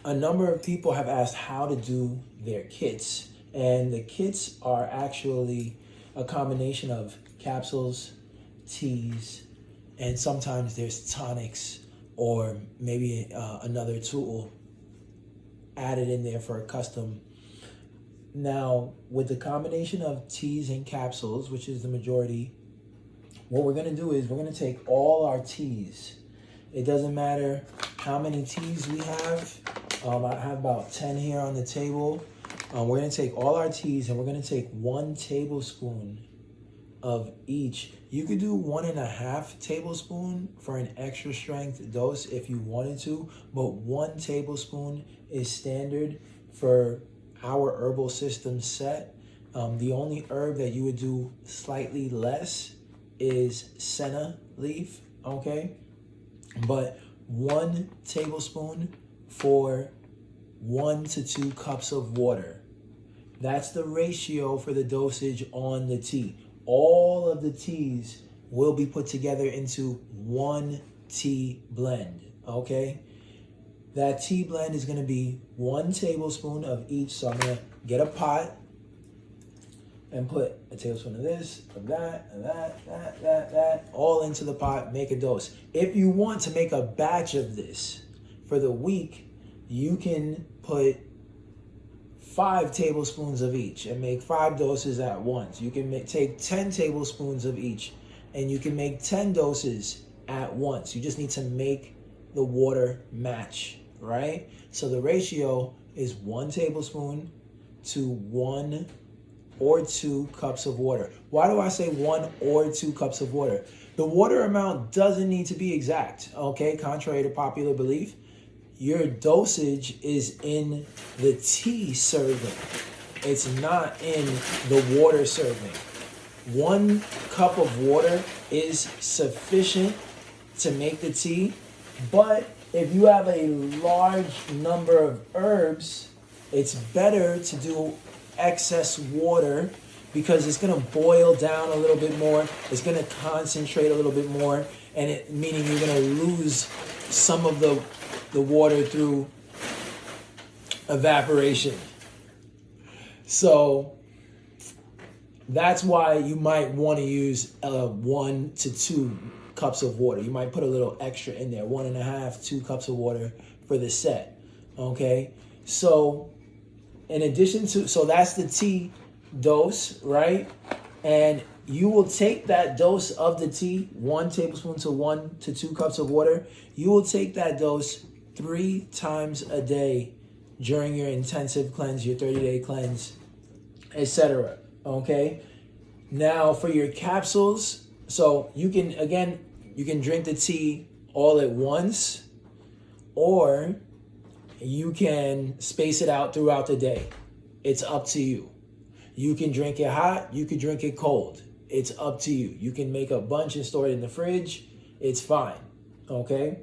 a number of people have asked how to do their kits, and the kits are actually a combination of capsules, teas, and sometimes there's tonics or maybe another tool added in there for a custom. Now, with the combination of teas and capsules, which is the majority, what we're going to do is we're going to take all our teas. It doesn't matter how many teas we have. I have about 10 here on the table. We're going to take all our teas and we're going to take 1 tablespoon of each. You could do 1.5 tablespoon for an extra strength dose if you wanted to, but 1 tablespoon is standard for our herbal system set. The only herb that you would do slightly less is senna leaf, okay? But 1 tablespoon for 1 to 2 cups of water. That's the ratio for the dosage on the tea. All of the teas will be put together into 1 tea blend, okay? That tea blend is going to be 1 tablespoon of each. So I'm going to get a pot and put a tablespoon of this, of that, and that, all into the pot, make a dose. If you want to make a batch of this for the week, you can put 5 tablespoons of each and make 5 doses at once. You can take 10 tablespoons of each and you can make 10 doses at once. You just need to make the water match, right? So the ratio is 1 tablespoon to 1 or 2 cups of water. Why do I say 1 or 2 cups of water? The water amount doesn't need to be exact, okay? Contrary to popular belief, your dosage is in the tea serving. It's not in the water serving. 1 cup of water is sufficient to make the tea, but if you have a large number of herbs, it's better to do excess water because it's going to boil down a little bit more. It's going to concentrate a little bit more, and meaning you're going to lose some of the water through evaporation. So that's why you might want to use 1 to 2 cups of water. You might put a little extra in there, 1.5, 2 cups of water for the set. Okay, so in addition to, so that's the tea dose, right? And you will take that dose of the tea, 1 tablespoon to 1 to 2 cups of water. You will take that dose 3 times a day during your intensive cleanse, your 30-day cleanse, etc. Okay? Now for your capsules, so you can, again, you can drink the tea all at once, or you can space it out throughout the day. It's up to you. You can drink it hot, you can drink it cold. It's up to you. You can make a bunch and store it in the fridge. It's fine, okay?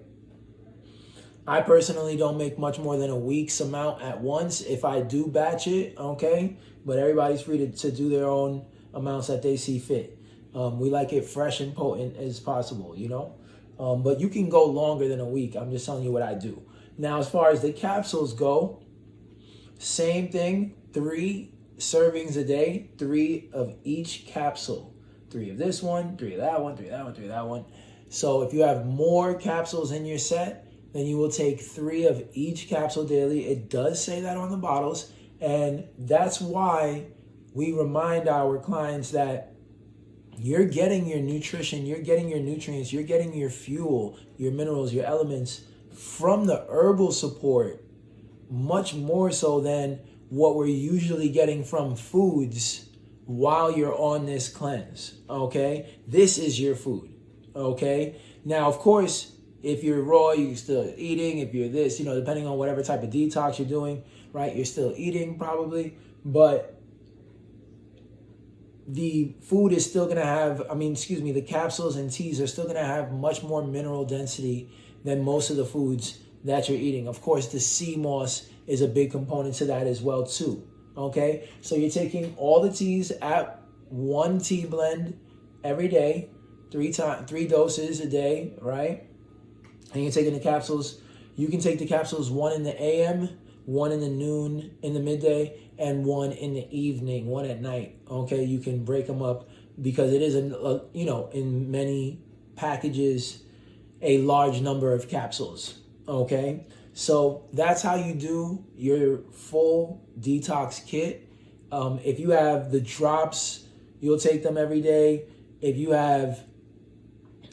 I personally don't make much more than a week's amount at once if I do batch it, okay? But everybody's free to do their own amounts that they see fit. We like it fresh and potent as possible, you know? But you can go longer than a week. I'm just telling you what I do. Now, as far as the capsules go, same thing, 3 servings a day, 3 of each capsule. 3 of this one, 3 of that one, 3 of that one, 3 of that one. So if you have more capsules in your set, then you will take 3 of each capsule daily. It does say that on the bottles. And that's why we remind our clients that you're getting your nutrition, you're getting your nutrients, you're getting your fuel, your minerals, your elements from the herbal support, much more so than what we're usually getting from foods while you're on this cleanse, okay? This is your food, okay? Now, of course, if you're raw, you're still eating. If you're this, you know, depending on whatever type of detox you're doing, right, you're still eating probably. But the food is still going to have, the capsules and teas are still going to have much more mineral density than most of the foods that you're eating. Of course, the sea moss is a big component to that as well too, okay? So you're taking all the teas at 1 tea blend every day, 3 doses a day, right? And you're taking the capsules You can take the capsules, one in the AM, one in the noon, in the midday, and one in the evening, one at night. Okay, you can break them up because it is in many packages a large number of capsules. Okay, so that's how you do your full detox kit. If you have the drops, you'll take them every day. If you have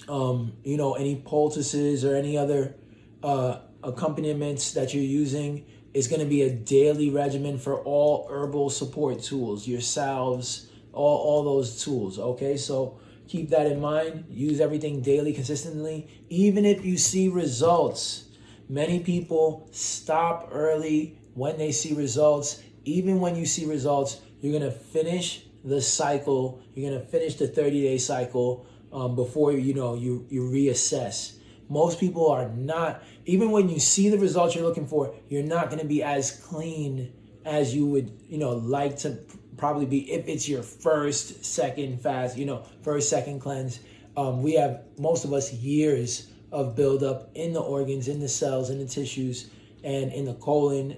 any poultices or any other accompaniments that you're using, it's going to be a daily regimen for all herbal support tools, your salves, all those tools. Okay, so keep that in mind. Use everything daily, consistently. Even if you see results, many people stop early when they see results. Even when you see results, you're going to finish the cycle. You're going to finish the 30-day cycle before you reassess. Most people are not, even when you see the results you're looking for, you're not going to be as clean as you would like to probably be if it's your first, second fast, first, second cleanse. We have, most of us, years of buildup in the organs, in the cells, in the tissues, and in the colon.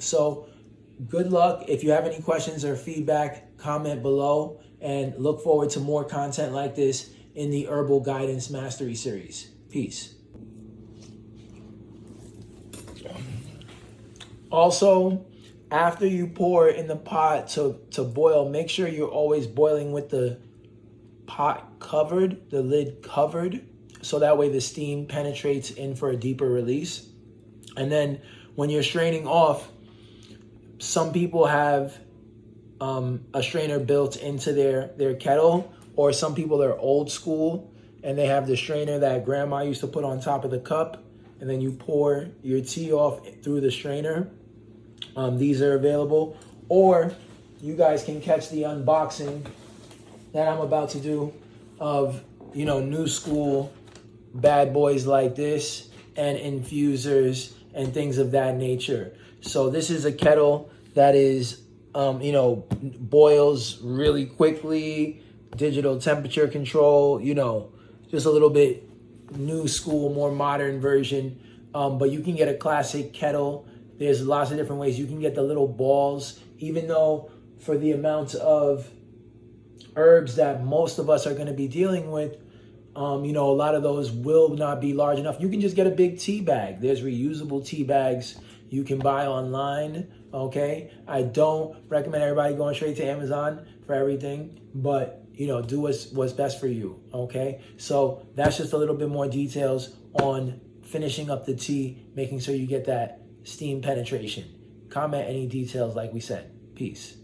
So good luck. If you have any questions or feedback, comment below, and look forward to more content like this in the Herbal Guidance Mastery Series. Peace. Also, after you pour in the pot to boil, make sure you're always boiling with the pot covered, the lid covered, so that way the steam penetrates in for a deeper release. And then when you're straining off, some people have a strainer built into their kettle, or some people are old school and they have the strainer that grandma used to put on top of the cup, and then you pour your tea off through the strainer. These are available. Or you guys can catch the unboxing that I'm about to do of, new school bad boys like this and infusers and things of that nature. So this is a kettle that is, boils really quickly, digital temperature control, just a little bit new school, more modern version. But you can get a classic kettle. There's lots of different ways. You can get the little balls, even though for the amount of herbs that most of us are going to be dealing with, a lot of those will not be large enough. You can just get a big tea bag. There's reusable tea bags you can buy online. Okay, I don't recommend everybody going straight to Amazon for everything, but do what's best for you. Okay, so that's just a little bit more details on finishing up the tea, making sure you get that steam penetration. Comment any details like we said. Peace.